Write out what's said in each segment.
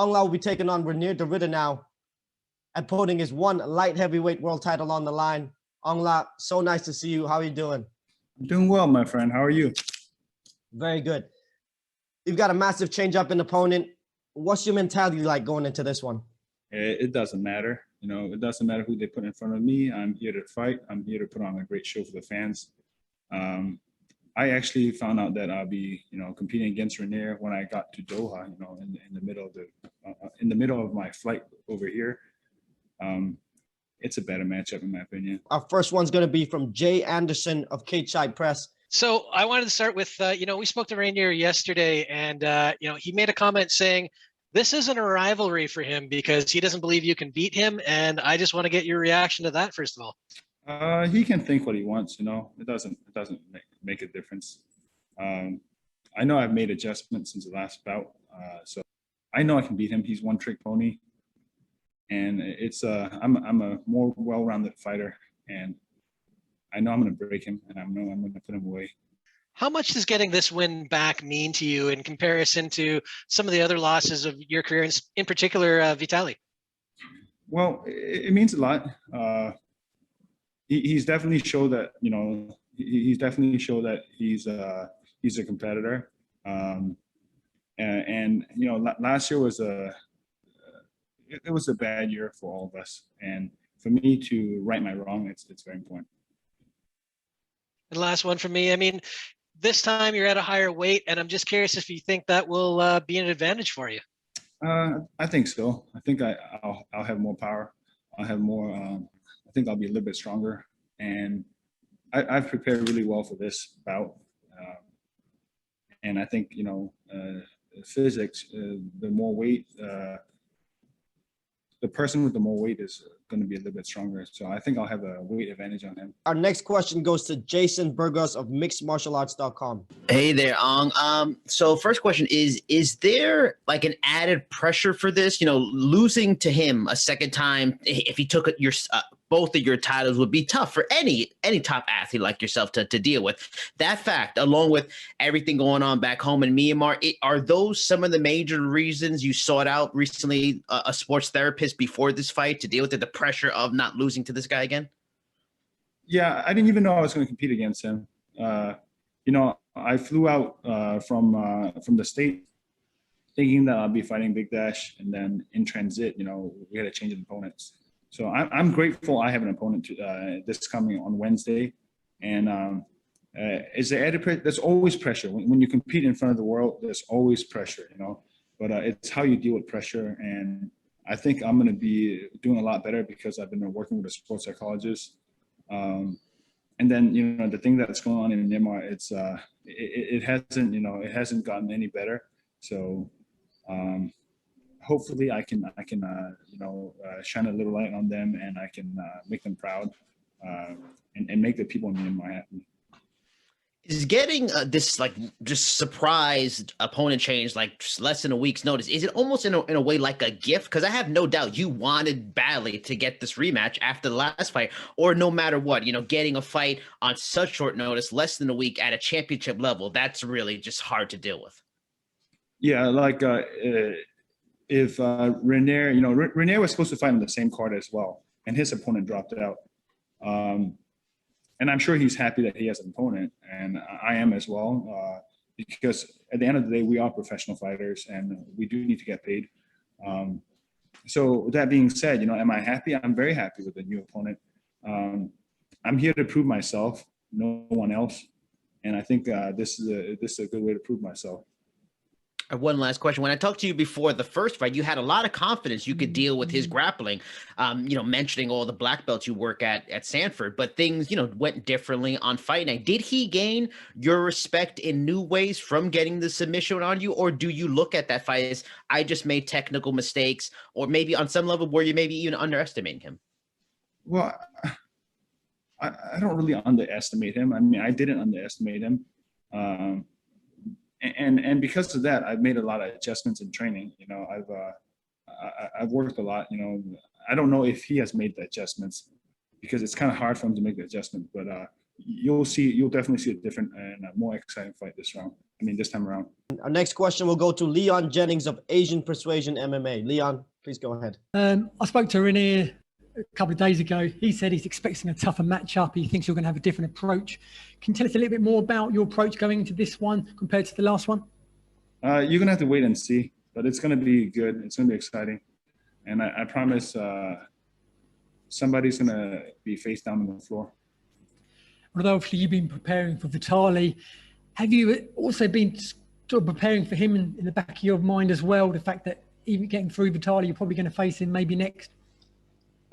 Aung will be taking on Renier the Ritter now and putting his one light heavyweight world title on the line. Aung, so nice to see you. How are you doing? I'm doing well, my friend. How are you? Very good. You've got a massive change up in opponent. What's your mentality like going into this one? It doesn't matter. It doesn't matter who they put in front of me. I'm here to fight. I'm here to put on a great show for the fans. I actually found out that I'll be, competing against Renier when I got to Doha. In the middle of my flight over here. It's a better matchup in my opinion. Our first one's going to be from Jay Anderson of Cage Press. So I wanted to start with, we spoke to Renier yesterday, and he made a comment saying this isn't a rivalry for him because he doesn't believe you can beat him. And I just want to get your reaction to that first of all. He can think what he wants. It doesn't make a difference. I know I've made adjustments since the last bout, so I know I can beat him. He's one trick pony, and I'm a more well-rounded fighter, and I know I'm going to break him, and I know I'm going to put him away. How much does getting this win back mean to you in comparison to some of the other losses of your career, in particular, Vitaly? Well, it means a lot. He's definitely showed that, he's definitely showed that he's a competitor. Last year was it was a bad year for all of us, and for me to right my wrong, it's very important. And last one for me. I mean, this time you're at a higher weight, and I'm just curious if you think that will be an advantage for you. I think so. I think I'll have more power. I'll have more. I think I'll be a little bit stronger, and I've prepared really well for this bout. And I think physics, the more weight, the person with the more weight is going to be a little bit stronger. So I think I'll have a weight advantage on him. Our next question goes to Jason Burgos of mixedmartialarts.com. Hey there, Aung. So first question is there like an added pressure for this? Losing to him a second time, if he took your both of your titles, would be tough for any top athlete like yourself to deal with. That fact, along with everything going on back home in Myanmar, are those some of the major reasons you sought out recently a sports therapist before this fight to deal with the pressure of not losing to this guy again? Yeah, I didn't even know I was going to compete against him. I flew out from the state thinking that I'll be fighting Big Dash, and then in transit, we had a change of opponents. So I'm grateful I have an opponent this coming on Wednesday, and is there added pressure? There's always pressure when you compete in front of the world. There's always pressure, but it's how you deal with pressure, and I think I'm going to be doing a lot better because I've been working with a sports psychologist. And then, the thing that's going on in Myanmar, it hasn't gotten any better. So hopefully I can shine a little light on them, and I can make them proud and make the people in Myanmar happy. Is getting this just surprised opponent change just less than a week's notice, is it almost in a way like a gift? Because I have no doubt you wanted badly to get this rematch after the last fight, or no matter what, getting a fight on such short notice, less than a week at a championship level, that's really just hard to deal with. Yeah, if Renier was supposed to fight on the same card as well, and his opponent dropped out. And I'm sure he's happy that he has an opponent, and I am as well, because at the end of the day, we are professional fighters, and we do need to get paid. So that being said, am I happy? I'm very happy with the new opponent. I'm here to prove myself, no one else, and I think this is a good way to prove myself. One last question. When I talked to you before the first fight, you had a lot of confidence you could deal with his grappling, mentioning all the black belts you work at Sanford, but things, went differently on fight night. Did he gain your respect in new ways from getting the submission on you, or do you look at that fight as, I just made technical mistakes, or maybe on some level where you maybe even underestimating him? Well, I don't really underestimate him. I mean, I didn't underestimate him. And because of that, I've made a lot of adjustments in training. I've worked a lot. I don't know if he has made the adjustments because it's kind of hard for him to make the adjustment. But you'll definitely see a different and a more exciting fight this time around. Our next question will go to Leon Jennings of Asian Persuasion MMA. Leon, please go ahead. I spoke to Renier a couple of days ago. He said he's expecting a tougher matchup. He thinks you're going to have a different approach. Can you tell us a little bit more about your approach going into this one compared to the last one? You're going to have to wait and see, but it's going to be good. It's going to be exciting. And I promise somebody's going to be face down on the floor. Although obviously you've been preparing for Vitali, have you also been sort of preparing for him in the back of your mind as well? The fact that even getting through Vitali, you're probably going to face him maybe next?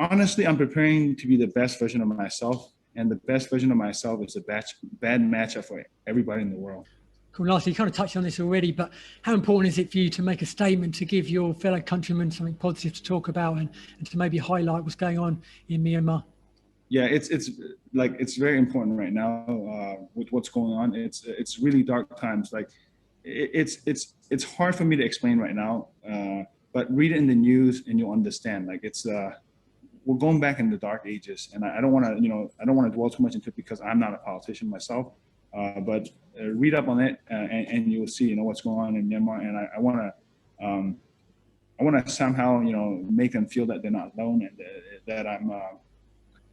Honestly, I'm preparing to be the best version of myself. And the best version of myself is a bad matchup for everybody in the world. Cool. Lastly, you kind of touched on this already, but how important is it for you to make a statement to give your fellow countrymen something positive to talk about and to maybe highlight what's going on in Myanmar? Yeah, it's very important right now with what's going on. It's really dark times. Like it's hard for me to explain right now, but read it in the news and you'll understand. Like we're going back in the dark ages, and I don't want to dwell too much into it because I'm not a politician myself. But read up on it, and you'll see what's going on in Myanmar. And I want to somehow make them feel that they're not alone, and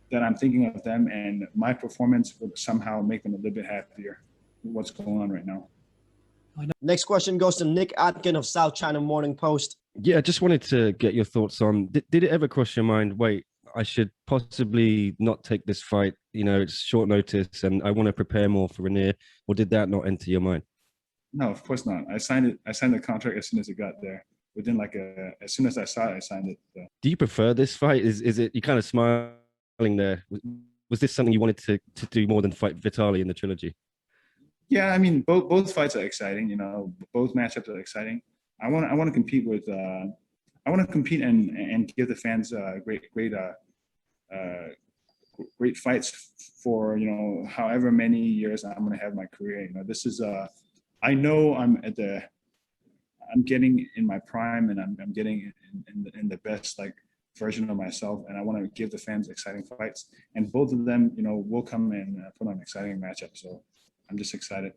that I'm thinking of them, and my performance would somehow make them a little bit happier with what's going on right now. Next question goes to Nick Atkin of South China Morning Post. Yeah, I just wanted to get your thoughts on, did it ever cross your mind, wait, I should possibly not take this fight, it's short notice and I want to prepare more for Renier, or did that not enter your mind? No, of course not. I signed the contract as soon as it got there. Within as soon as I saw it, I signed it. Do you prefer this fight? Is it, you kind of smiling there? Was this something you wanted to do more than fight Vitali in the trilogy? Yeah, I mean, both fights are exciting. Both matchups are exciting. I want to compete with. I want to compete and give the fans great fights for however many years I'm going to have my career. This is I know I'm getting in my prime, and I'm getting in the best version of myself, and I want to give the fans exciting fights, and both of them will come and put on an exciting matchup. So I'm just excited.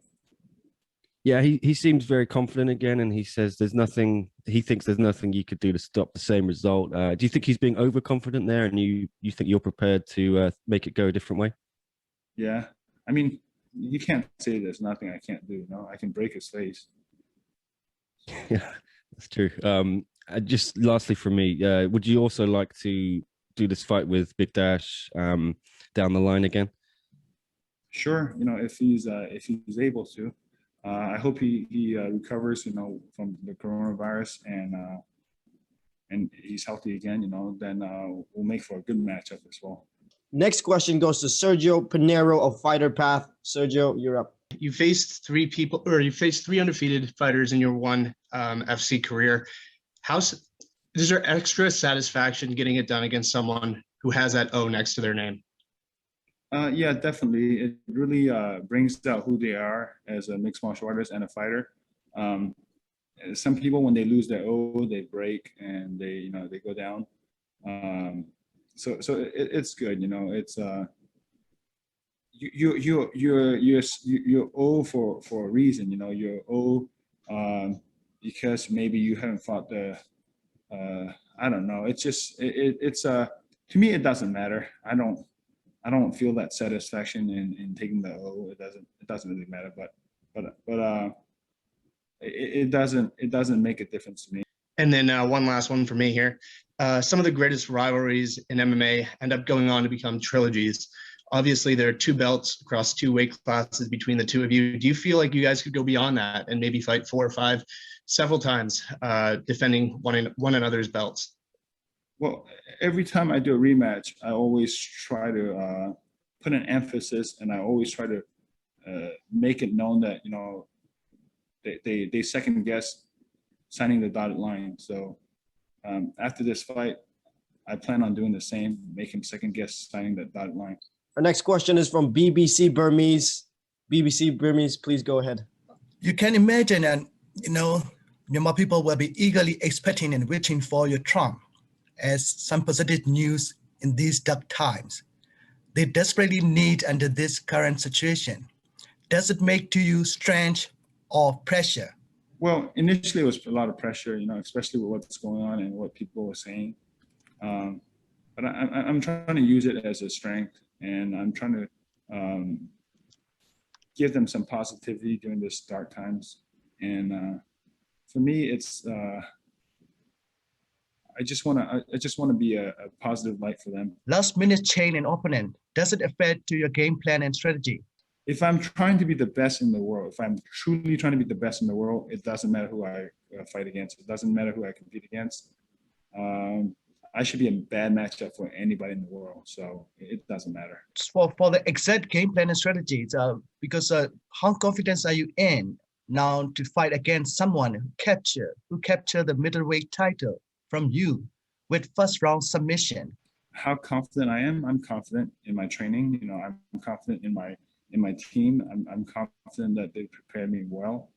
Yeah, he seems very confident again, and he says he thinks there's nothing you could do to stop the same result. Do you think he's being overconfident there, and you think you're prepared to make it go a different way? Yeah, I mean, you can't say there's nothing I can't do. I can break his face. Yeah, that's true. Just lastly from me, would you also like to do this fight with Big Dash down the line again? Sure, if he's able to. I hope he recovers, from the coronavirus and he's healthy again. Then we'll make for a good matchup as well. Next question goes to Sergio Pinero of Fighter Path. Sergio, you're up. You faced three undefeated fighters in your one FC career. Is there extra satisfaction getting it done against someone who has that O next to their name? Yeah, definitely. It really brings out who they are as a mixed martial artist and a fighter. Some people, when they lose their O, they break and they go down. So it's good. It's you're O for a reason. You're O because maybe you haven't fought the. I don't know. It's just it's to me it doesn't matter. I don't feel that satisfaction in taking the O. It doesn't really matter, but it doesn't make a difference to me. And then one last one for me here. Some of the greatest rivalries in MMA end up going on to become trilogies. Obviously, there are 2 belts across 2 weight classes between the 2 of you. Do you feel like you guys could go beyond that and maybe fight 4 or 5 several times, defending one another's belts? Well, every time I do a rematch, I always try to put an emphasis, and I always try to make it known that they second guess signing the dotted line. So after this fight, I plan on doing the same, make him second guess signing that dotted line. Our next question is from BBC Burmese. BBC Burmese, please go ahead. You can imagine that Myanmar people will be eagerly expecting and waiting for your Trump as some positive news in these dark times. they desperately need under this current situation? Does it make to you strange or pressure? Well, initially it was a lot of pressure, especially with what's going on and what people were saying. But I'm trying to use it as a strength, and I'm trying to give them some positivity during this dark times. And for me, it's I just want to be a positive light for them. Last minute change an opponent. Does it affect to your game plan and strategy? If I'm trying to be the best in the world, if I'm truly trying to be the best in the world, it doesn't matter who I fight against. It doesn't matter who I compete against. I should be a bad matchup for anybody in the world, so it doesn't matter. For the exact game plan and strategies, because how confident are you in now to fight against someone who capture the middleweight title from you with first round submission? How confident I am? I'm confident in my training. I'm confident in my team. I'm confident that they prepared me well.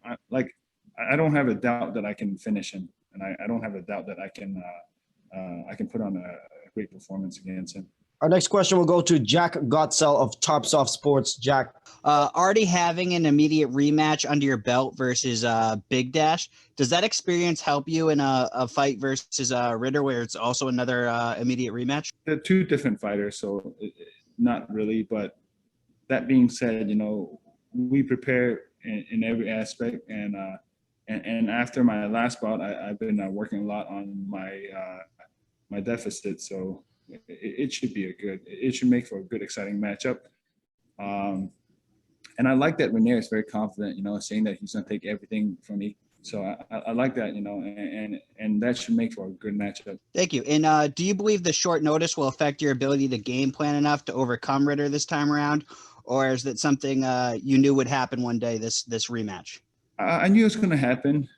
I don't have a doubt that I can finish him, and I don't have a doubt that I can put on a great performance against him. Our next question will go to Jack Gottsell of Tarpsoft Sports. Jack. Already having an immediate rematch under your belt versus Big Dash, does that experience help you in a fight versus Ritter, where it's also another immediate rematch? They're two different fighters, so not really. But that being said, we prepare in every aspect, and after my last bout, I've been working a lot on my deficit, so it should make for a good, exciting matchup. And I like that Renier is very confident, saying that he's gonna take everything from me. So I like that, and that should make for a good matchup. Thank you. And do you believe the short notice will affect your ability to game plan enough to overcome Ritter this time around, or is that something you knew would happen one day? This rematch. I knew it was gonna happen.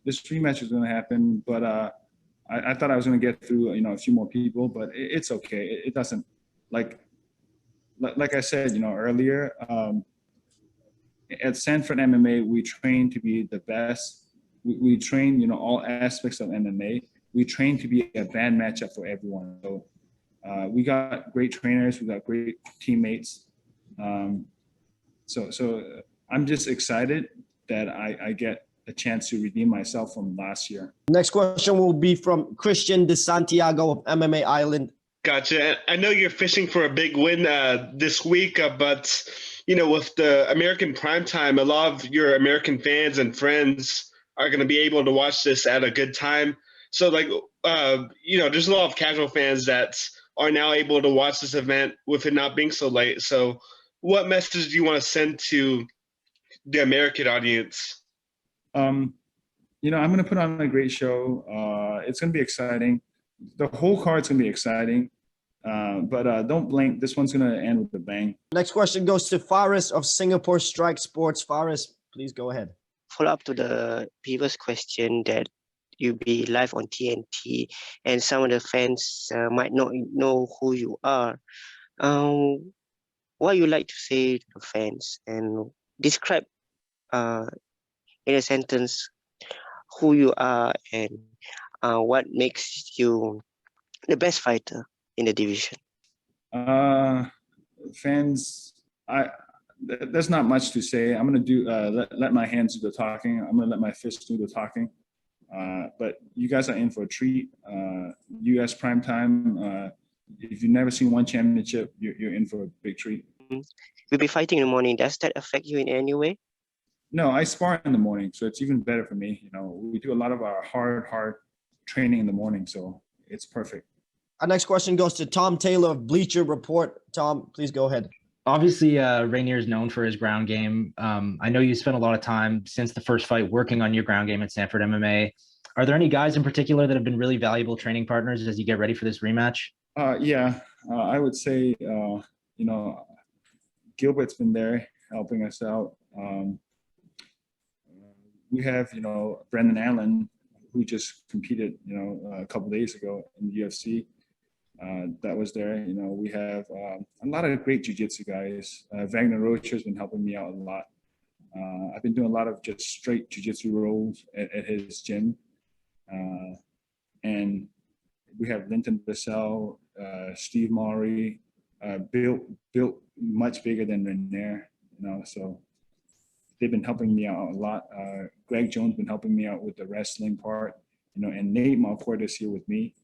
This rematch was gonna happen, but I thought I was going to get through, a few more people, but it's okay. It doesn't, like I said, earlier, at Sanford MMA, we train to be the best. We train, all aspects of MMA. We train to be a bad matchup for everyone. So we got great trainers. We got great teammates. So I'm just excited that I get a chance to redeem myself from last year. Next question will be from Christian De Santiago of MMA Island. Gotcha. I know you're fishing for a big win this week, but with the American primetime, a lot of your American fans and friends are going to be able to watch this at a good time. So, there's a lot of casual fans that are now able to watch this event with it not being so late. So, what message do you want to send to the American audience? I'm going to put on a great show. It's going to be exciting. The whole card's going to be exciting. But don't blink. This one's going to end with a bang. Next question goes to Faris of Singapore Strike Sports. Faris, please go ahead. Follow up to the previous question that you be live on TNT and some of the fans might not know who you are. What you like to say to the fans and describe in a sentence who you are and what makes you the best fighter in the division? Fans, there's not much to say. I'm gonna do let my hands do the talking. I'm gonna let my fists do the talking. But you guys are in for a treat. U.S. primetime. If you've never seen one championship, you're in for a big treat. You'll be fighting in the morning. Does that affect you in any way? No, I spar in the morning, so it's even better for me. We do a lot of our hard training in the morning, so it's perfect. Our next question goes to Tom Taylor of Bleacher Report. Tom, please go ahead. Obviously, Rainier is known for his ground game. I know you spent a lot of time since the first fight working on your ground game at Sanford MMA. Are there any guys in particular that have been really valuable training partners as you get ready for this rematch? I would say, Gilbert's been there helping us out. We have, Brendan Allen, who just competed, a couple days ago in the UFC. That was there. We have a lot of great jiu-jitsu guys. Wagner Rocha has been helping me out a lot. I've been doing a lot of just straight jiu-jitsu rolls at his gym. And we have Linton Bissell, Steve Maury, built much bigger than Rainier, so they've been helping me out a lot. Greg Jones been helping me out with the wrestling part, and Nate Malport is here with me.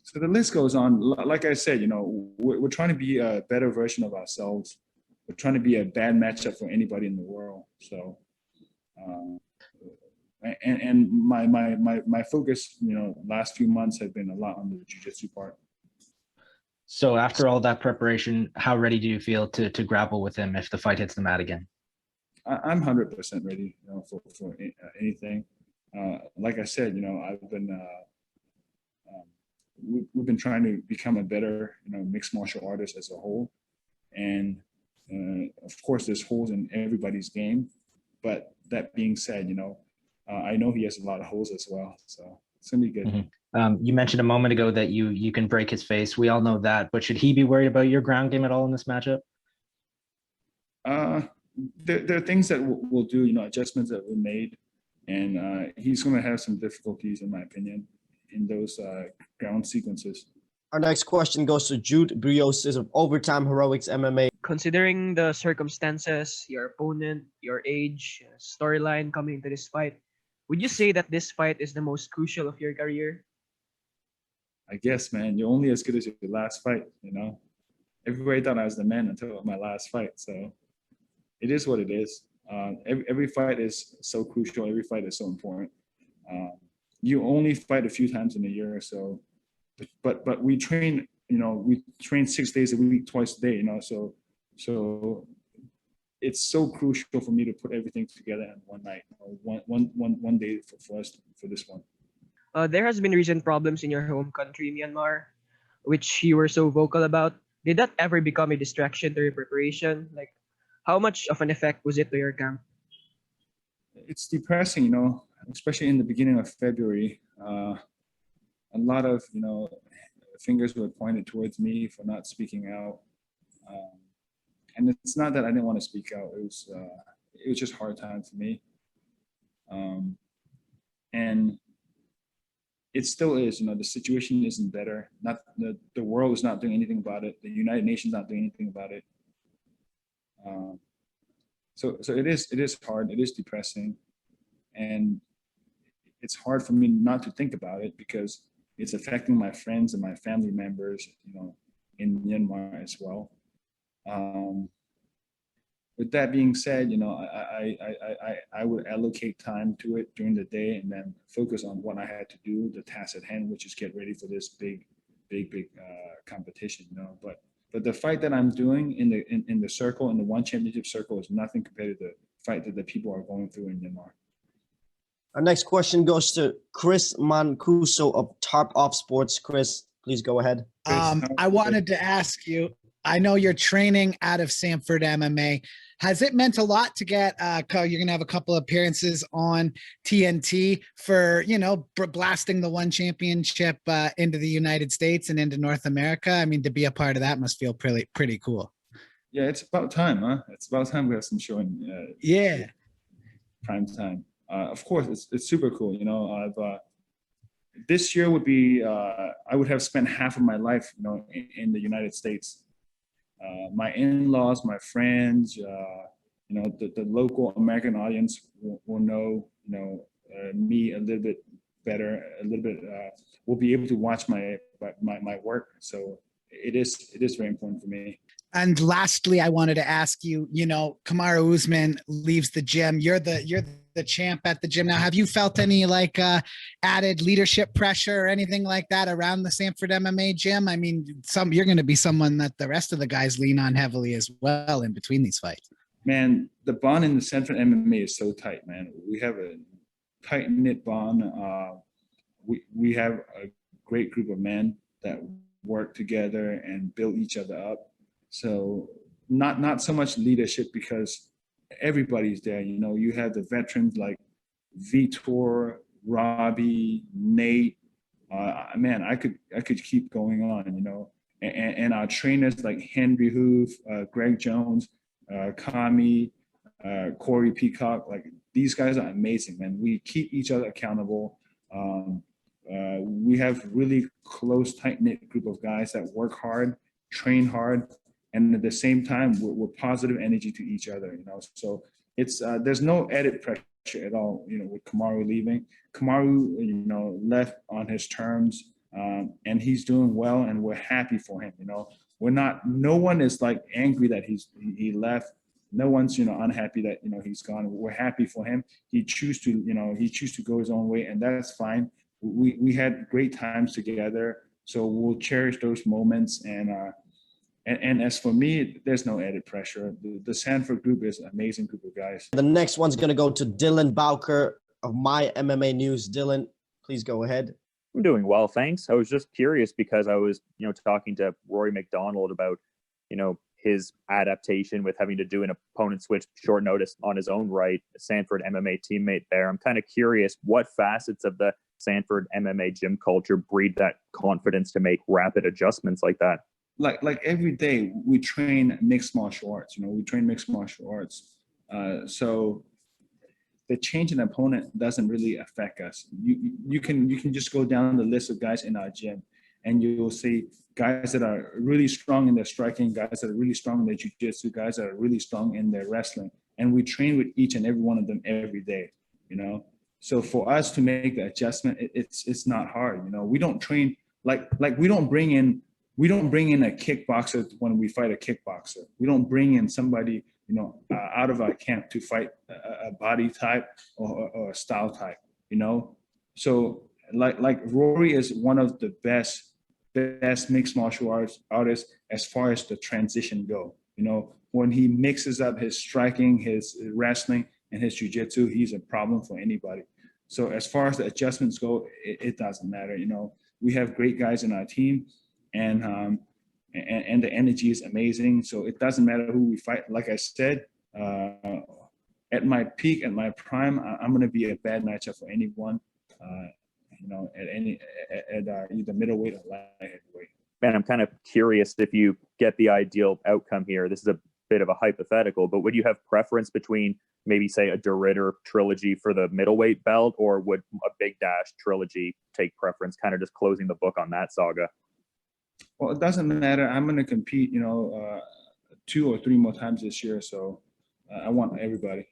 So the list goes on. Like I said, we're trying to be a better version of ourselves. We're trying to be a bad matchup for anybody in the world. So, and my focus, last few months have been a lot on the jiu-jitsu part. So after all that preparation, how ready do you feel to grapple with him if the fight hits the mat again? I'm 100% ready, for anything. Like I said, I've been we've been trying to become a better, mixed martial artist as a whole, and of course, there's holes in everybody's game. But that being said, I know he has a lot of holes as well, so it's gonna be good. Mm-hmm. You mentioned a moment ago that you can break his face. We all know that, but should he be worried about your ground game at all in this matchup? There are things that we'll do, adjustments that we made, and he's going to have some difficulties, in my opinion, in those ground sequences. Our next question goes to Jude Briosis of Overtime Heroics MMA. Considering the circumstances, your opponent, your age, storyline coming into this fight, would you say that this fight is the most crucial of your career? I guess, man, you're only as good as your last fight, Everybody thought I was the man until my last fight, so it is what it is. Every fight is so crucial. Every fight is so important. You only fight a few times in a year or so, but we train, we train 6 days a week, twice a day, so it's so crucial for me to put everything together in one night, one day for us for this one. There has been recent problems in your home country, Myanmar, which you were so vocal about. Did that ever become a distraction to your preparation? Like, how much of an effect was it to your camp? It's depressing, especially in the beginning of February. A lot of, fingers were pointed towards me for not speaking out. And it's not that I didn't want to speak out. It was just hard time for me. And it still is, the situation isn't better. Not the world is not doing anything about it. The United Nations not doing anything about it. So it is hard. It is depressing, and it's hard for me not to think about it because it's affecting my friends and my family members, in Myanmar as well. With that being said, I would allocate time to it during the day and then focus on what I had to do, the task at hand, which is get ready for this big competition. But the fight that I'm doing in the circle, in the one championship circle, is nothing compared to the fight that the people are going through in Myanmar. Our next question goes to Chris Mancuso of Tarp Off Sports. Chris, please go ahead. I wanted to ask you, I know you're training out of Sanford MMA. Has it meant a lot to get, you're going to have a couple appearances on TNT for, blasting the one championship into the United States and into North America? I mean, to be a part of that must feel pretty cool. Yeah, it's about time, huh? It's about time we have some show in prime time. Of course, it's super cool. This year would be, I would have spent half of my life, in the United States. My in-laws, my friends, the local American audience will know, me a little bit better, will be able to watch my work. So it is very important for me. And lastly, I wanted to ask you, Kamaru Usman leaves the gym. You're the champ at the gym now. Have you felt any added leadership pressure or anything like that around the Sanford MMA gym? I mean, you're going to be someone that the rest of the guys lean on heavily as well in between these fights. Man, the bond in the Sanford MMA is so tight, man. We have a tight-knit bond. We have a great group of men that work together and build each other up. So not so much leadership because everybody's there. You have the veterans like Vitor, Robbie, Nate. Man, I could keep going on. And our trainers like Henry Hoof, Greg Jones, Kami, Corey Peacock. Like these guys are amazing, man. We keep each other accountable. We have really close, tight-knit group of guys that work hard, train hard, and at the same time, we're positive energy to each other, So it's there's no added pressure at all, with Kamaru leaving. Kamaru, left on his terms, and he's doing well, and we're happy for him, no one is like angry that he left. No one's, unhappy that, he's gone. We're happy for him. He choose to go his own way, and that's fine. We had great times together, so we'll cherish those moments. And as for me, there's no added pressure. The Sanford group is an amazing group of guys. The next one's going to go to Dylan Bowker of My MMA News. Dylan, please go ahead. I'm doing well, thanks. I was just curious because I was, talking to Rory McDonald about, his adaptation with having to do an opponent switch short notice on his own right, a Sanford MMA teammate there. I'm kind of curious what facets of the Sanford MMA gym culture breed that confidence to make rapid adjustments like that. Like every day we train mixed martial arts, so the change in opponent doesn't really affect us. You can just go down the list of guys in our gym and you'll see guys that are really strong in their striking, guys that are really strong in their jiu-jitsu, guys that are really strong in their wrestling. And we train with each and every one of them every day, So for us to make the adjustment, it's not hard. We don't train like we don't bring in a kickboxer when we fight a kickboxer. We don't bring in somebody, out of our camp to fight a body type or a style type, So like Rory is one of the best mixed martial artists as far as the transition go. When he mixes up his striking, his wrestling, and his jiu-jitsu, he's a problem for anybody. So as far as the adjustments go, it doesn't matter. We have great guys in our team, and the energy is amazing. So it doesn't matter who we fight. Like I said, at my peak, at my prime, I'm going to be a bad matchup for anyone. At either middleweight or light heavyweight. Man, I'm kind of curious if you get the ideal outcome here. This is a bit of a hypothetical, but would you have preference between maybe say a DeRitter trilogy for the middleweight belt, or would a Big Dash trilogy take preference, kind of just closing the book on that saga? Well, it doesn't matter. I'm going to compete, 2 or 3 more times this year. So I want everybody.